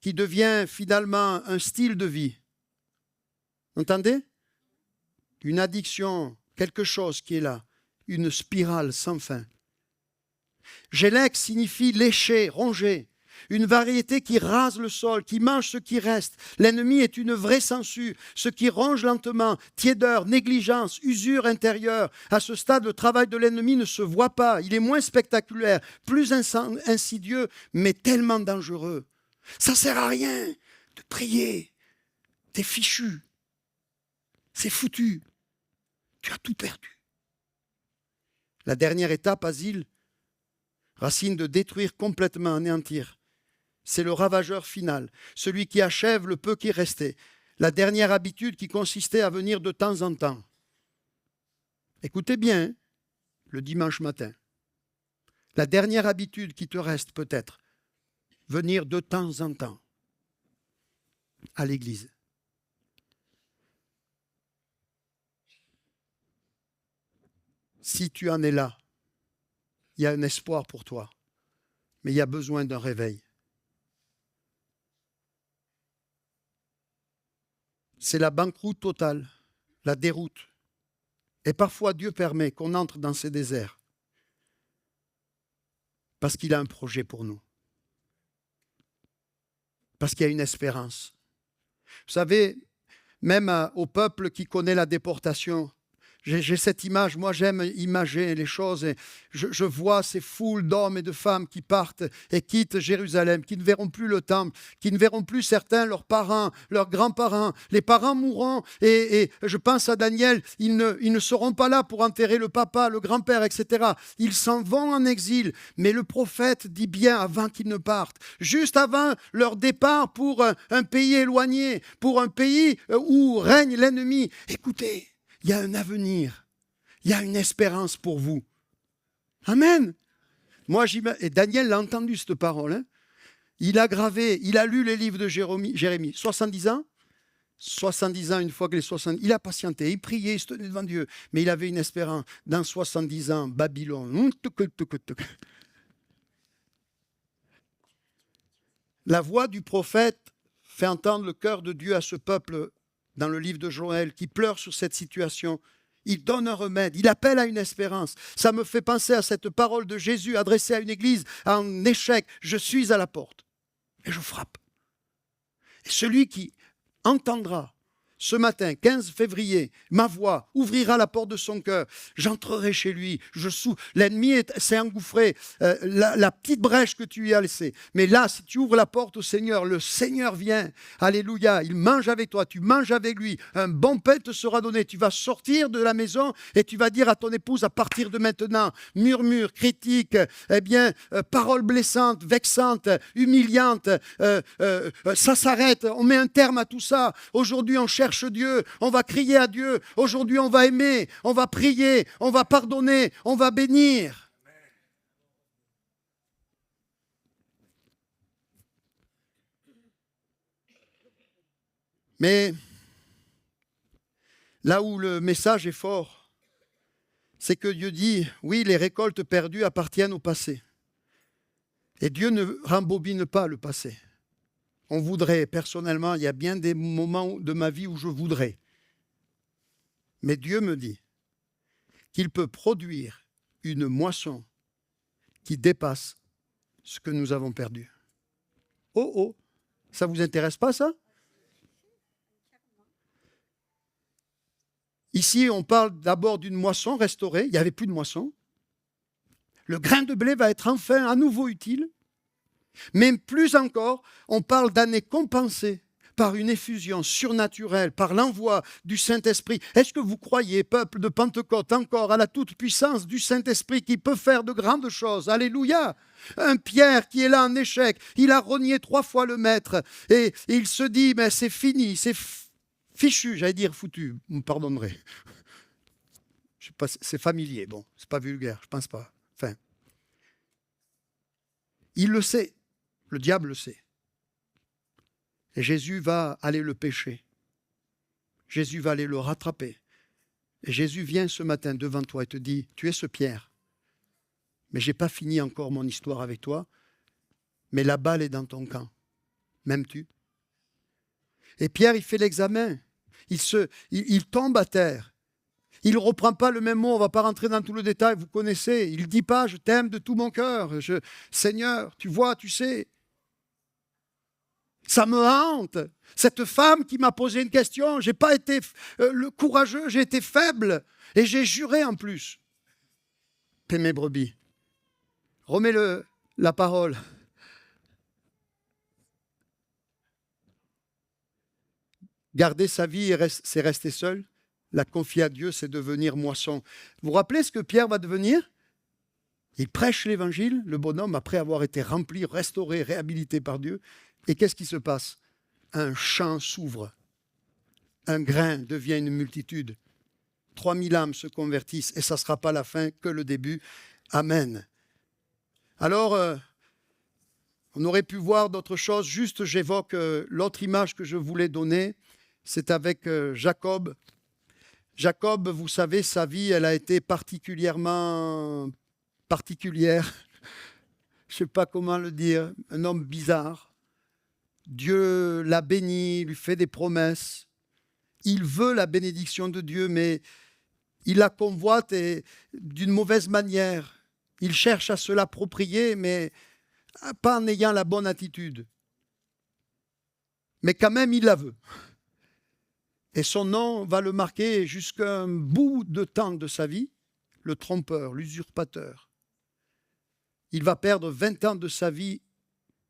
qui devient finalement un style de vie. Entendez? Une addiction, quelque chose qui est là, une spirale sans fin. Gélec signifie lécher, ronger, une variété qui rase le sol, qui mange ce qui reste. L'ennemi est une vraie sangsue, ce qui ronge lentement, tiédeur, négligence, usure intérieure. À ce stade, le travail de l'ennemi ne se voit pas, il est moins spectaculaire, plus insidieux, mais tellement dangereux. Ça ne sert à rien de prier, t'es fichu, c'est foutu. Tu as tout perdu. La dernière étape, asile, racine de détruire complètement, anéantir. C'est le ravageur final, celui qui achève le peu qui restait. La dernière habitude qui consistait à venir de temps en temps. Écoutez bien, le dimanche matin. La dernière habitude qui te reste peut-être, venir de temps en temps à l'église. Si tu en es là, il y a un espoir pour toi, mais il y a besoin d'un réveil. C'est la banqueroute totale, la déroute. Et parfois, Dieu permet qu'on entre dans ces déserts parce qu'il a un projet pour nous, parce qu'il y a une espérance. Vous savez, même au peuple qui connaît la déportation, j'ai cette image, moi j'aime imager les choses et je vois ces foules d'hommes et de femmes qui partent et quittent Jérusalem, qui ne verront plus le temple, qui ne verront plus certains leurs parents, leurs grands-parents. Les parents mourront et je pense à Daniel, ils ne seront pas là pour enterrer le papa, le grand-père, etc. Ils s'en vont en exil, mais le prophète dit bien avant qu'ils ne partent, juste avant leur départ pour un pays éloigné, pour un pays où règne l'ennemi. Écoutez, il y a un avenir, il y a une espérance pour vous. Amen. Moi, et Daniel l'a entendu cette parole. Hein. Il a gravé, il a lu les livres de Jérémie. 70 ans 70 ans, une fois que les 70... Il a patienté, il priait, il se tenait devant Dieu. Mais il avait une espérance. Dans 70 ans, Babylone. La voix du prophète fait entendre le cœur de Dieu à ce peuple dans le livre de Joël, qui pleure sur cette situation. Il donne un remède, il appelle à une espérance. Ça me fait penser à cette parole de Jésus adressée à une église en échec. Je suis à la porte et je frappe. Et celui qui entendra ce matin, 15 février, ma voix ouvrira la porte de son cœur. J'entrerai chez lui. L'ennemi s'est engouffré. La petite brèche que tu lui as laissée. Mais là, si tu ouvres la porte au Seigneur, le Seigneur vient. Alléluia. Il mange avec toi. Tu manges avec lui. Un bon pain te sera donné. Tu vas sortir de la maison et tu vas dire à ton épouse à partir de maintenant, murmure, critique, paroles blessantes, vexantes, humiliantes. Ça s'arrête. On met un terme à tout ça. Aujourd'hui, on cherche Dieu, on va crier à Dieu. Aujourd'hui, on va aimer, on va prier, on va pardonner, on va bénir. Mais là où le message est fort, c'est que Dieu dit, oui, les récoltes perdues appartiennent au passé. Et Dieu ne rembobine pas le passé. On voudrait, personnellement, il y a bien des moments de ma vie où je voudrais. Mais Dieu me dit qu'il peut produire une moisson qui dépasse ce que nous avons perdu. Oh, ça ne vous intéresse pas ça? Ici, on parle d'abord d'une moisson restaurée. Il n'y avait plus de moisson. Le grain de blé va être enfin à nouveau utile. Mais plus encore, on parle d'années compensées par une effusion surnaturelle, par l'envoi du Saint-Esprit. Est-ce que vous croyez, peuple de Pentecôte, encore à la toute-puissance du Saint-Esprit qui peut faire de grandes choses? Alléluia! Un Pierre qui est là en échec, il a renié 3 fois le Maître et il se dit, mais c'est fini, c'est fichu, j'allais dire foutu, vous me pardonnerez. Je sais pas, c'est familier, bon, c'est pas vulgaire, je pense pas. Enfin, il le sait. Le diable le sait. Et Jésus va aller le pêcher. Jésus va aller le rattraper. Et Jésus vient ce matin devant toi et te dit, tu es ce Pierre, mais je n'ai pas fini encore mon histoire avec toi, mais la balle est dans ton camp. M'aimes-tu? Et Pierre, il fait l'examen. Il tombe à terre. Il ne reprend pas le même mot, on ne va pas rentrer dans tout le détail, vous connaissez. Il ne dit pas, je t'aime de tout mon cœur. Seigneur, tu vois, tu sais. Ça me hante. Cette femme qui m'a posé une question, je n'ai pas été courageux, j'ai été faible. Et j'ai juré en plus. Paix mes brebis. Remets la parole. Garder sa vie, c'est rester seul. La confier à Dieu, c'est devenir moisson. Vous vous rappelez ce que Pierre va devenir? Il prêche l'évangile, le bonhomme, après avoir été rempli, restauré, réhabilité par Dieu. Et qu'est-ce qui se passe? Un champ s'ouvre. Un grain devient une multitude. 3000 âmes se convertissent et ça ne sera pas la fin que le début. Amen. Alors, on aurait pu voir d'autres choses. Juste, j'évoque l'autre image que je voulais donner. C'est avec Jacob. Jacob, vous savez, sa vie, elle a été particulière. Je ne sais pas comment le dire, un homme bizarre. Dieu l'a béni, lui fait des promesses. Il veut la bénédiction de Dieu, mais il la convoite et d'une mauvaise manière. Il cherche à se l'approprier, mais pas en ayant la bonne attitude. Mais quand même, il la veut. Et son nom va le marquer jusqu'à un bout de temps de sa vie, le trompeur, l'usurpateur. Il va perdre 20 ans de sa vie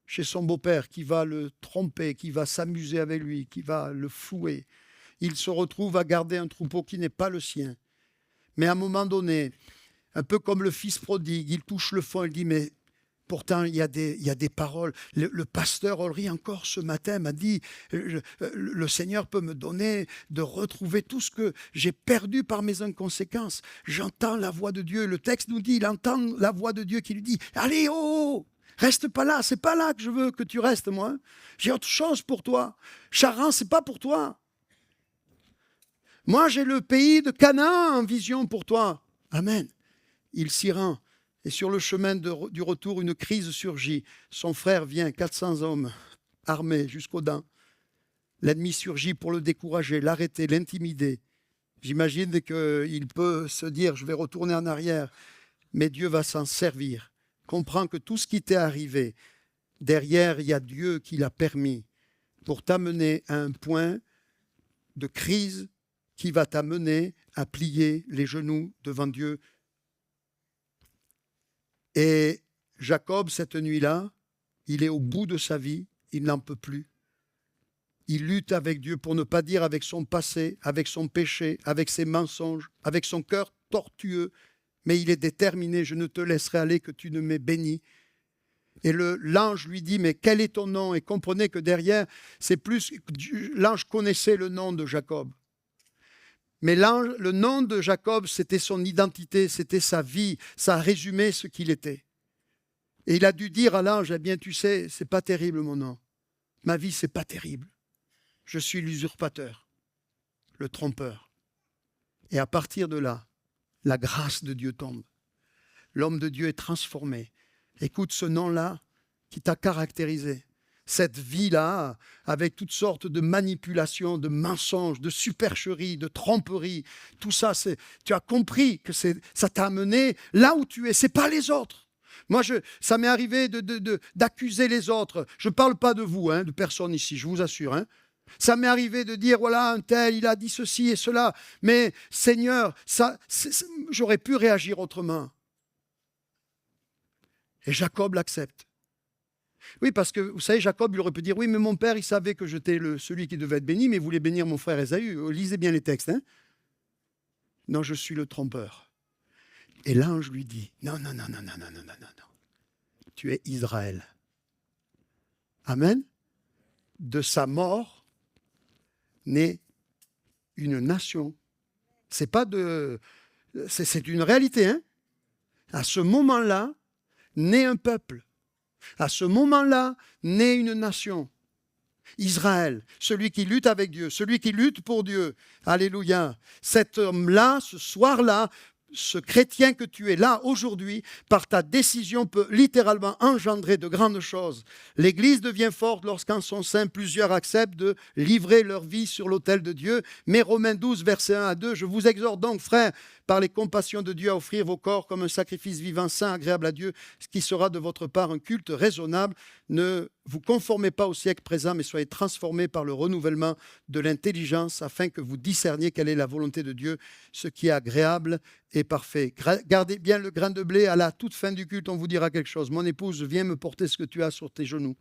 chez son beau-père qui va le tromper, qui va s'amuser avec lui, qui va le fouer. Il se retrouve à garder un troupeau qui n'est pas le sien. Mais à un moment donné, un peu comme le fils prodigue, il touche le fond, il dit, mais pourtant il y a des paroles. Le pasteur Olry encore ce matin m'a dit, le Seigneur peut me donner de retrouver tout ce que j'ai perdu par mes inconséquences. J'entends la voix de Dieu. Le texte nous dit, il entend la voix de Dieu qui lui dit, allez, oh, reste pas là, c'est pas là que je veux que tu restes, moi. J'ai autre chose pour toi. Charan, c'est pas pour toi. Moi, j'ai le pays de Canaan en vision pour toi. Amen. Il s'y rend. Et sur le chemin du retour, une crise surgit. Son frère vient, 400 hommes, armés jusqu'aux dents. L'ennemi surgit pour le décourager, l'arrêter, l'intimider. J'imagine qu'il peut se dire, je vais retourner en arrière. Mais Dieu va s'en servir. Comprends que tout ce qui t'est arrivé, derrière, il y a Dieu qui l'a permis pour t'amener à un point de crise qui va t'amener à plier les genoux devant Dieu. Et Jacob, cette nuit-là, il est au bout de sa vie, il n'en peut plus. Il lutte avec Dieu pour ne pas dire avec son passé, avec son péché, avec ses mensonges, avec son cœur tortueux, mais il est déterminé, je ne te laisserai aller que tu ne m'aies béni. Et l'ange lui dit, mais quel est ton nom? Et comprenez que derrière, c'est plus, l'ange connaissait le nom de Jacob. Mais le nom de Jacob, c'était son identité, c'était sa vie, ça résumait ce qu'il était. Et il a dû dire à l'ange, eh bien tu sais, c'est pas terrible mon nom. Ma vie, c'est pas terrible. Je suis l'usurpateur, le trompeur. Et à partir de là, la grâce de Dieu tombe. L'homme de Dieu est transformé. Écoute ce nom-là qui t'a caractérisé. Cette vie-là, avec toutes sortes de manipulations, de mensonges, de supercheries, de tromperies, tout ça, tu as compris que ça t'a amené là où tu es. C'est pas les autres. Moi, ça m'est arrivé d'accuser les autres. Je ne parle pas de vous, de personne ici, je vous assure. Ça m'est arrivé de dire, voilà, un tel, il a dit ceci et cela. Mais Seigneur, j'aurais pu réagir autrement. Et Jacob l'accepte. Oui, parce que, vous savez, Jacob, il aurait pu dire, oui, mais mon père, il savait que j'étais celui qui devait être béni, mais il voulait bénir mon frère Ésaü. Lisez bien les textes. Non, je suis le trompeur. Et l'ange lui dit, non. Tu es Israël. Amen. De sa mort naît une nation. C'est une réalité. À ce moment-là, naît un peuple. À ce moment-là, naît une nation. Israël, celui qui lutte avec Dieu, celui qui lutte pour Dieu. Alléluia. Cet homme-là, ce soir-là, ce chrétien que tu es là aujourd'hui, par ta décision, peut littéralement engendrer de grandes choses. L'Église devient forte lorsqu'en son sein, plusieurs acceptent de livrer leur vie sur l'autel de Dieu. Mais Romains 12, versets 1 à 2, je vous exhorte donc, frères, par les compassions de Dieu, à offrir vos corps comme un sacrifice vivant, saint, agréable à Dieu, ce qui sera de votre part un culte raisonnable. Ne vous conformez pas au siècle présent, mais soyez transformés par le renouvellement de l'intelligence, afin que vous discerniez quelle est la volonté de Dieu, ce qui est agréable et parfait. Gardez bien le grain de blé, à la toute fin du culte, on vous dira quelque chose. Mon épouse, viens me porter ce que tu as sur tes genoux.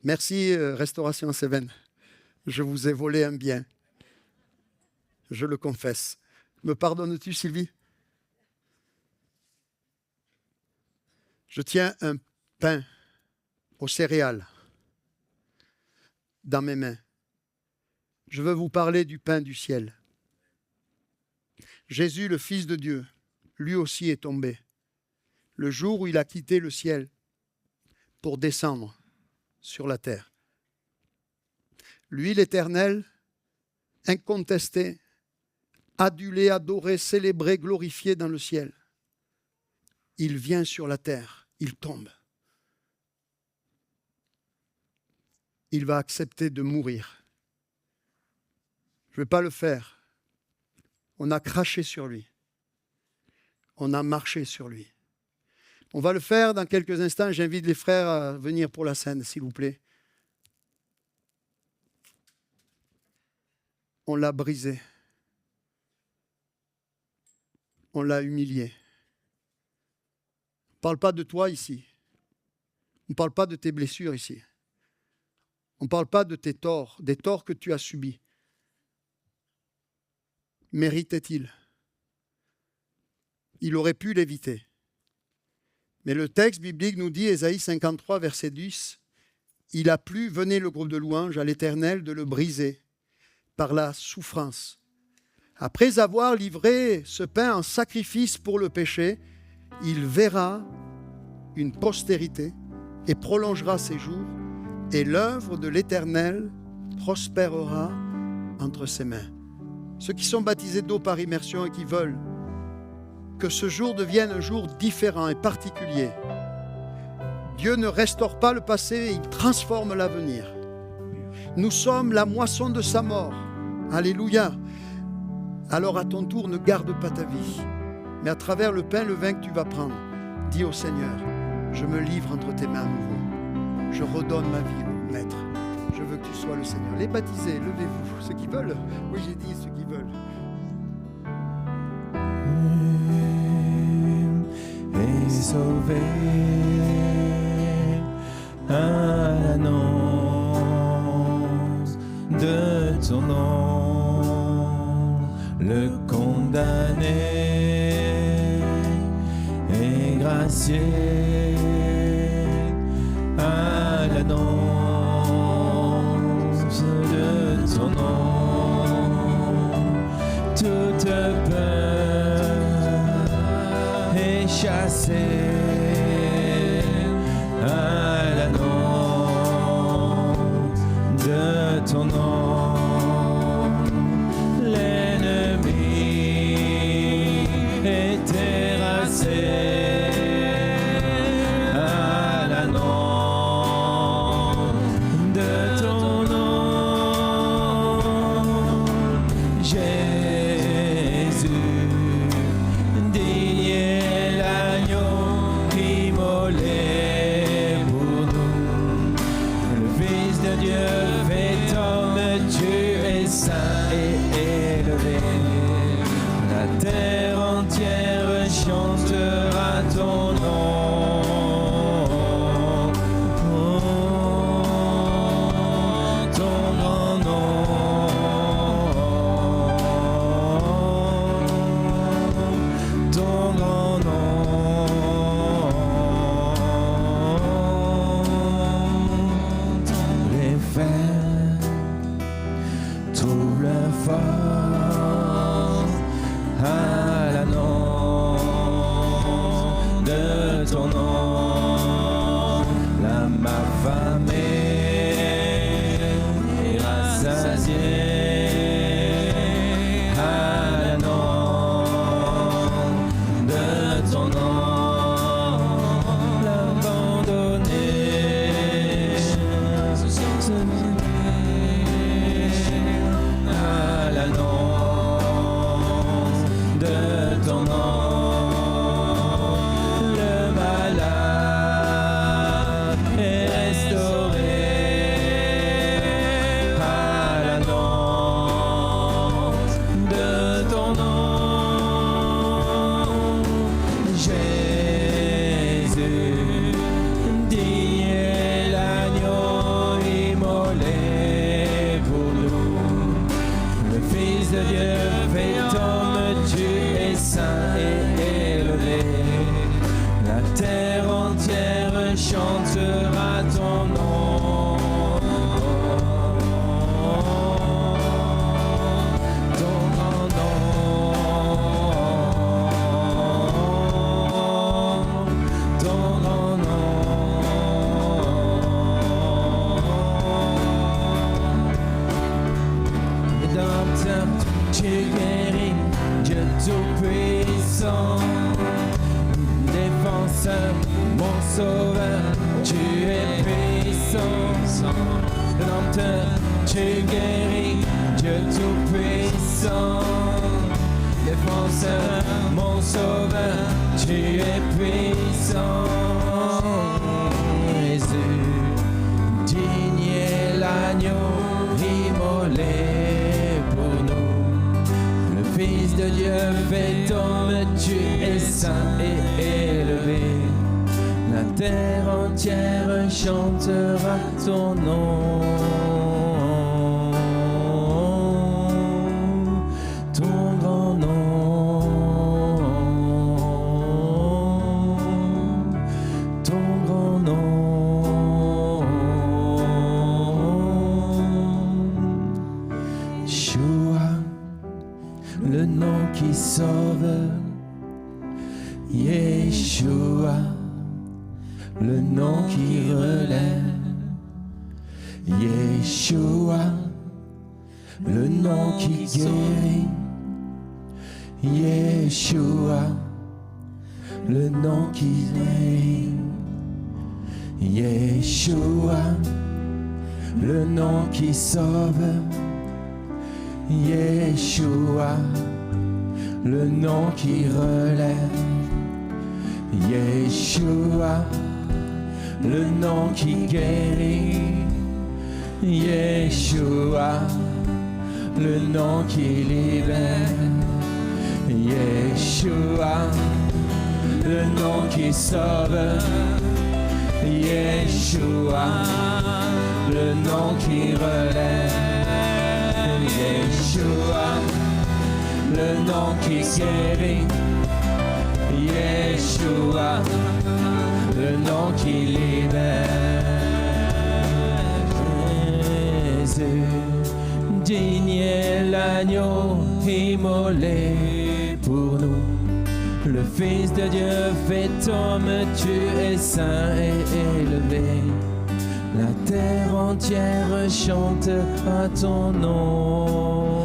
Merci, Restauration Cévennes. Je vous ai volé un bien. Je le confesse. Me pardonnes-tu, Sylvie? Je tiens un pain aux céréales dans mes mains. Je veux vous parler du pain du ciel. Jésus, le Fils de Dieu, lui aussi est tombé. Le jour où il a quitté le ciel pour descendre sur la terre. Lui, l'Éternel, incontesté, adulé, adoré, célébré, glorifié dans le ciel. Il vient sur la terre, il tombe. Il va accepter de mourir. Je ne vais pas le faire. On a craché sur lui. On a marché sur lui. On va le faire dans quelques instants. J'invite les frères à venir pour la scène, s'il vous plaît. On l'a brisé. On l'a humilié. On ne parle pas de toi ici. On ne parle pas de tes blessures ici. On ne parle pas de tes torts, des torts que tu as subis. Méritait-il? Il aurait pu l'éviter. Mais le texte biblique nous dit, Ésaïe 53, verset 10, « Il a plu, venez le groupe de louanges, à l'Éternel de le briser par la souffrance. Après avoir livré ce pain en sacrifice pour le péché, il verra une postérité et prolongera ses jours, et l'œuvre de l'Éternel prospérera entre ses mains. » Ceux qui sont baptisés d'eau par immersion et qui veulent que ce jour devienne un jour différent et particulier. Dieu ne restaure pas le passé, il transforme l'avenir. Nous sommes la moisson de sa mort. Alléluia. Alors à ton tour, ne garde pas ta vie, mais à travers le pain, le vin que tu vas prendre, dis au Seigneur, je me livre entre tes mains à nouveau. Je redonne ma vie au Maître. Je veux que tu sois le Seigneur. Les baptisés, levez-vous. Ceux qui veulent. Oui, j'ai dit ceux qui veulent. Et sauvé à l'annonce de ton nom, le condamné et gracié à l'annonce de ton nom, toute peur est chassée à l'annonce de ton nom. L'ennemi est terrassé à l'annonce de ton nom. Jésus, digne est l'agneau immolé pour nous. Le Fils de Dieu fait homme puissant, défenseur, mon sauveur, tu es puissant, rédempteur, tu guéris, Dieu tout-puissant, défenseur, mon sauveur, tu es puissant, Jésus, digne est l'agneau immolé pour nous. Le Fils de Dieu fait homme, tu es saint et élevé. La terre entière chantera ton nom. Ton grand nom. Ton grand nom. Yeshua, le nom qui sauve. Yeshua, le nom qui relève. Yeshua, le nom qui guérit. Yeshua, le nom qui guérit. Yeshua, le nom qui sauve. Yeshua, le nom qui relève. Yeshua, le nom qui guérit. Yeshua, le nom qui libère. Yeshua, le nom qui sauve. Yeshua, le nom qui relève. Yeshua, le nom qui guérit. Yeshua, le nom qui libère. Jésus, digne est l'agneau immolé pour nous. Le Fils de Dieu fait homme, tu es saint et élevé. La terre entière chante à ton nom.